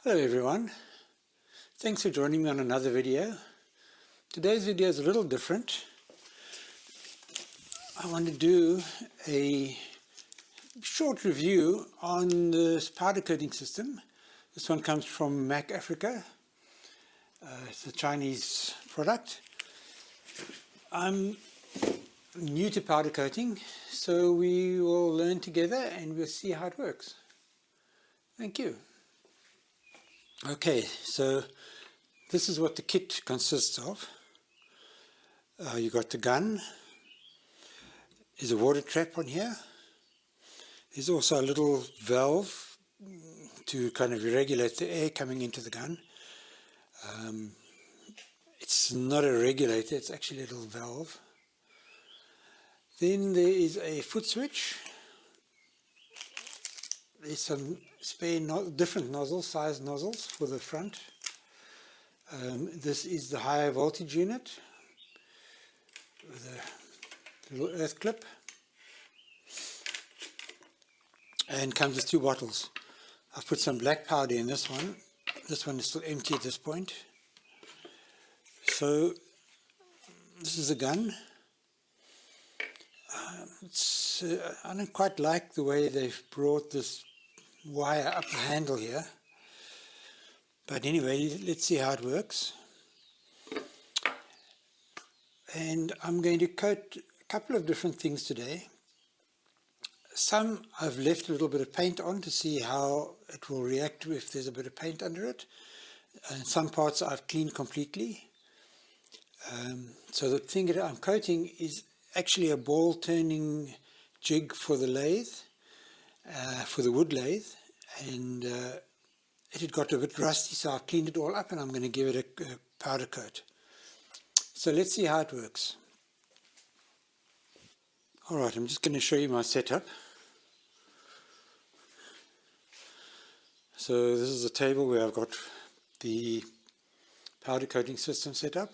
Hello everyone, thanks for joining me on another video. Today's video is a little different. I want to do a short review on this powder coating system. This one comes from Mac Africa. It's a Chinese product. I'm new to powder coating, so we will learn together and we'll see how it works. Thank you. Okay, so this is what the kit consists of. You got the gun. There's a water trap on here. There's also a little valve to kind of regulate the air coming into the gun. It's not a regulator, it's actually a little valve. Then there is a foot switch. There's some spare different nozzles, size nozzles for the front. This is the high voltage unit with a little earth clip, and comes with two bottles. I've put some black powder in this one. This one is still empty at this point. So this is a gun. I don't quite like the way they've brought this wire up the handle here, but anyway, let's see how it works. And I'm going to coat a couple of different things today. Some I've left a little bit of paint on to see how it will react if there's a bit of paint under it, and some parts I've cleaned completely. So the thing that I'm coating is actually a ball turning jig for the lathe, for the wood lathe, and it had got a bit rusty, so I've cleaned it all up and I'm going to give it a powder coat. So let's see how it works. Alright, I'm just going to show you my setup. So this is a table where I've got the powder coating system set up.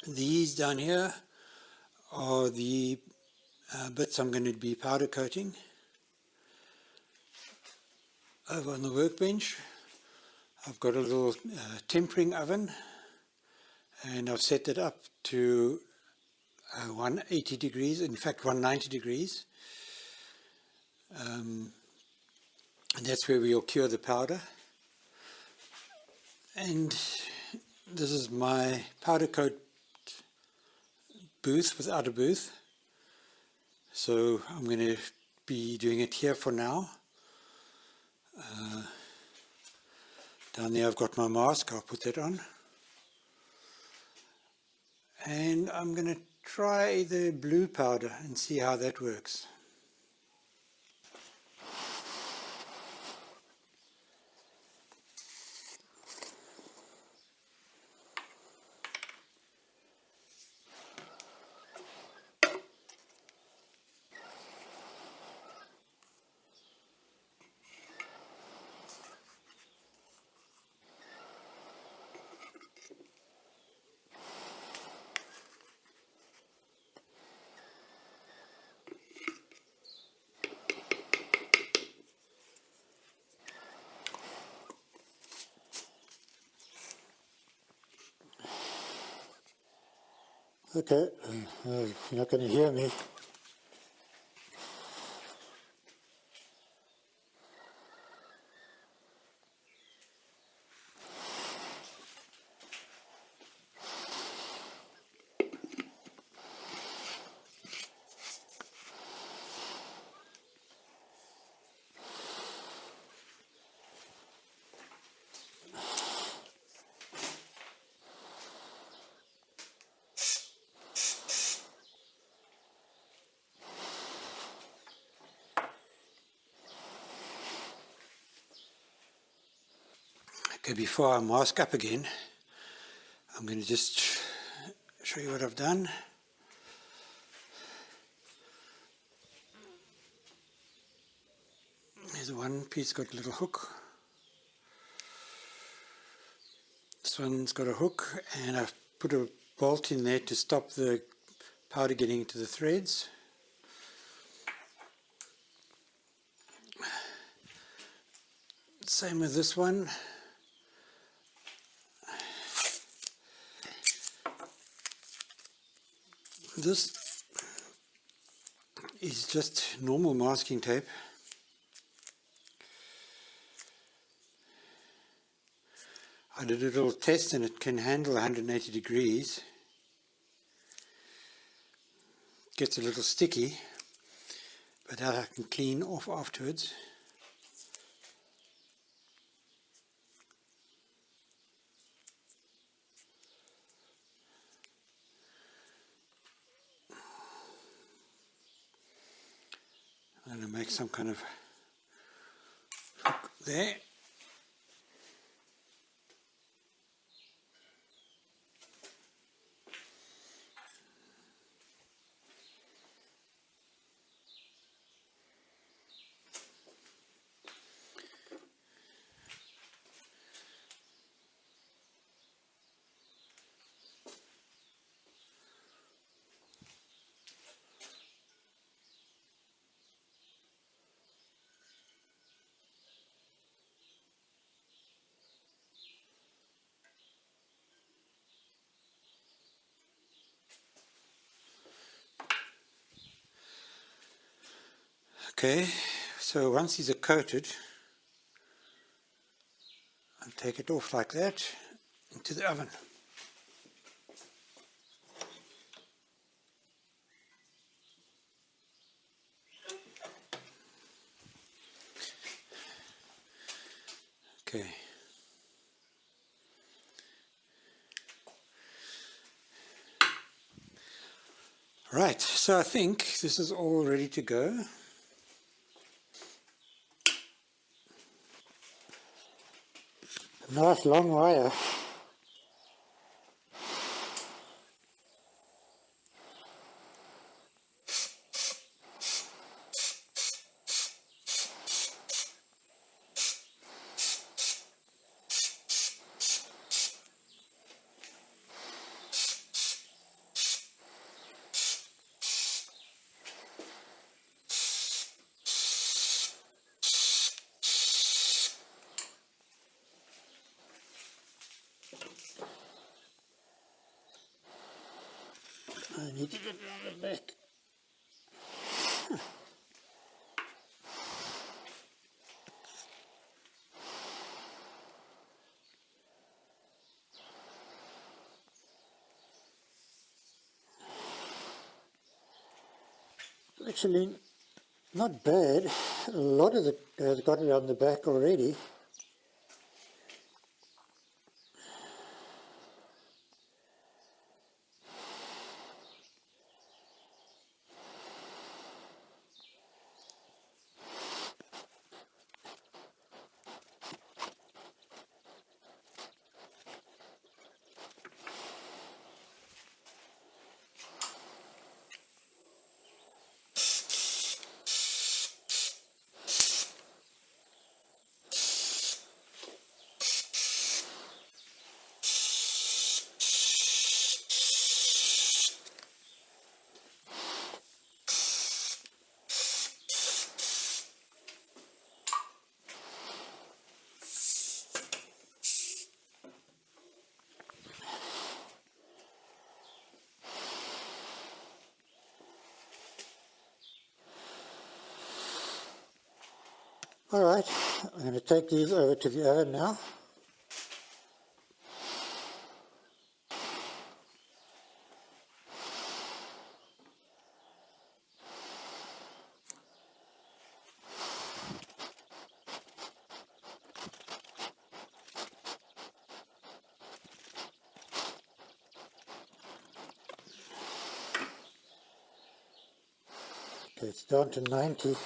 These down here are the bits I'm going to be powder coating. Over on the workbench I've got a little tempering oven, and I've set it up to 180 degrees, in fact 190 degrees, and that's where we'll cure the powder. And this is my powder coat booth without a booth, so I'm going to be doing it here for now. Down there I've got my mask, I'll put that on. And I'm going to try the blue powder and see how that works. Okay, you're not going to hear me. Okay, before I mask up again, I'm going to just show you what I've done. There's one piece got a little hook. This one's got a hook, and I've put a bolt in there to stop the powder getting into the threads. Same with this one. This is just normal masking tape. I did a little test and it can handle 180 degrees. Gets a little sticky, but that I can clean off afterwards. I'm going to make some kind of hook there. Okay, so once these are coated, I'll take it off like that into the oven. Okay. Right, so I think this is all ready to go. Nice long wire. I need to get it on the back. Actually, not bad. A lot of it has got it on the back already. Alright, I'm going to take these over to the oven now. Okay, it's down to 90.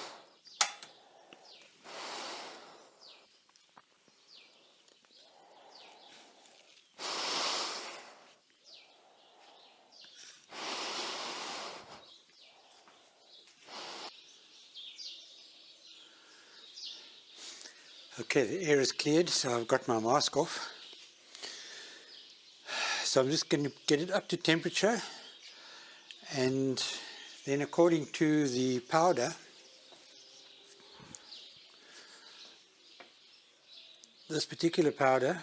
Okay, the air is cleared, so I've got my mask off. So I'm just going to get it up to temperature, and then according to the powder, this particular powder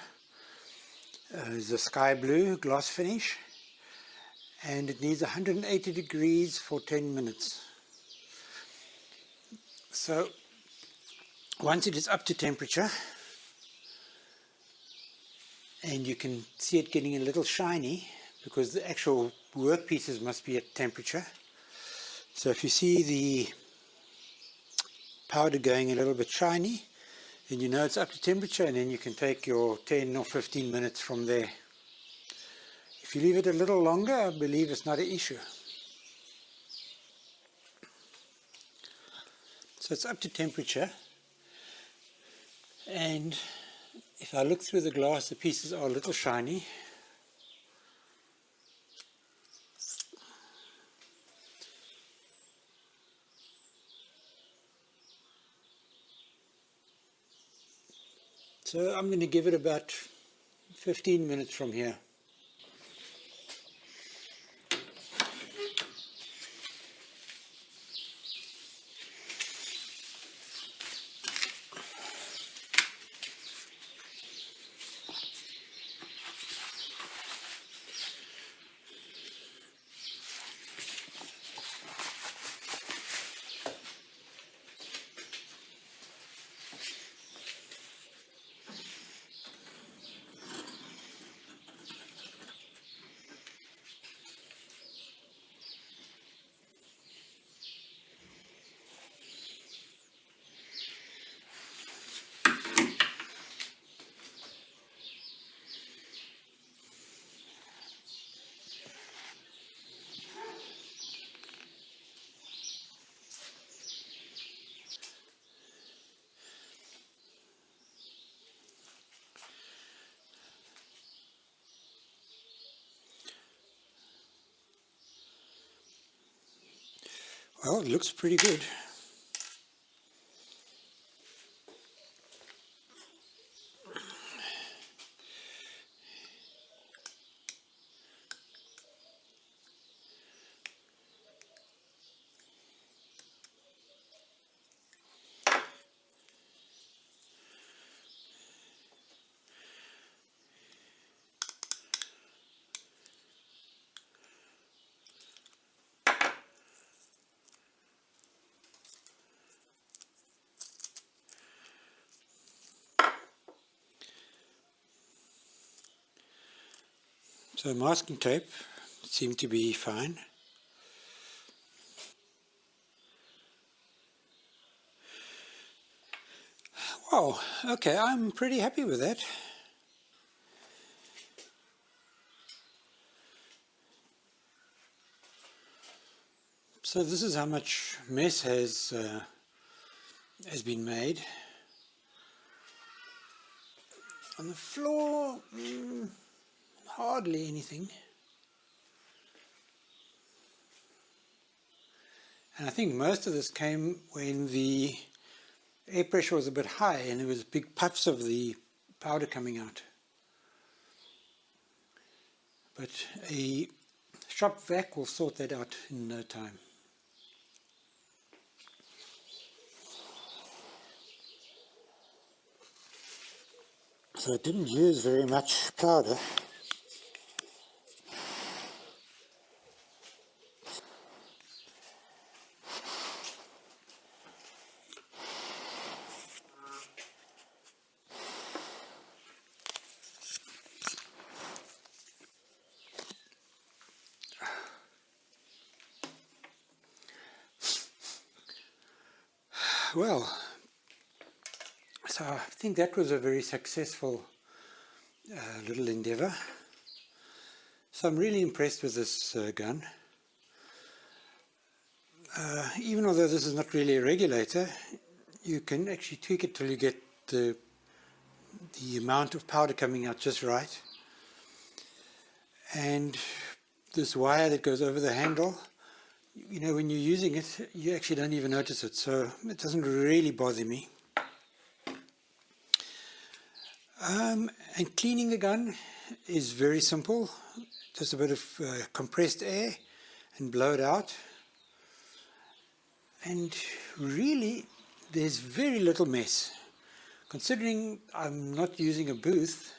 is a sky blue gloss finish, and it needs 180 degrees for 10 minutes. So once it is up to temperature, and you can see it getting a little shiny because the actual workpieces must be at temperature. So if you see the powder going a little bit shiny, then you know it's up to temperature, and then you can take your 10 or 15 minutes from there. If you leave it a little longer, I believe it's not an issue. So it's up to temperature, and if I look through the glass, the pieces are a little shiny. So I'm going to give it about 15 minutes from here. Well, it looks pretty good. So masking tape seemed to be fine. Wow, okay, I'm pretty happy with that. So this is how much mess has been made. On the floor, hardly anything. And I think most of this came when the air pressure was a bit high and there was big puffs of the powder coming out. But a shop vac will sort that out in no time. So it didn't use very much powder. Well, so I think that was a very successful little endeavor. So I'm really impressed with this gun. Even although this is not really a regulator, you can actually tweak it till you get the amount of powder coming out just right. And this wire that goes over the handle, you know, when you're using it, you actually don't even notice it, so it doesn't really bother me. And cleaning the gun is very simple. Just a bit of compressed air and blow it out. And really, there's very little mess. considering I'm not using a booth,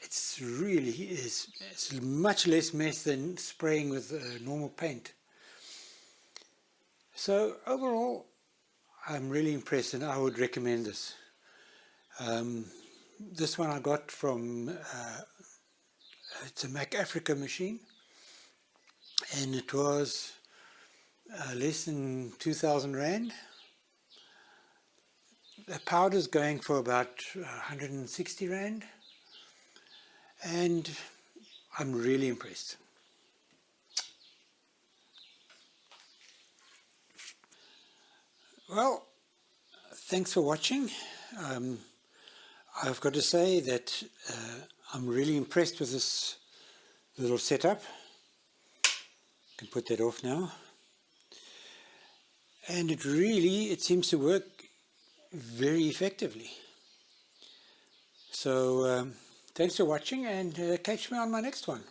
it's much less mess than spraying with normal paint. So overall, I'm really impressed and I would recommend this. This one I got from, it's a Mac Africa machine, and it was less than 2,000 Rand. The powder's going for about 160 Rand, and I'm really impressed. Well, thanks for watching. I've got to say that I'm really impressed with this little setup. I can put that off now. And it seems to work very effectively. So thanks for watching, and catch me on my next one.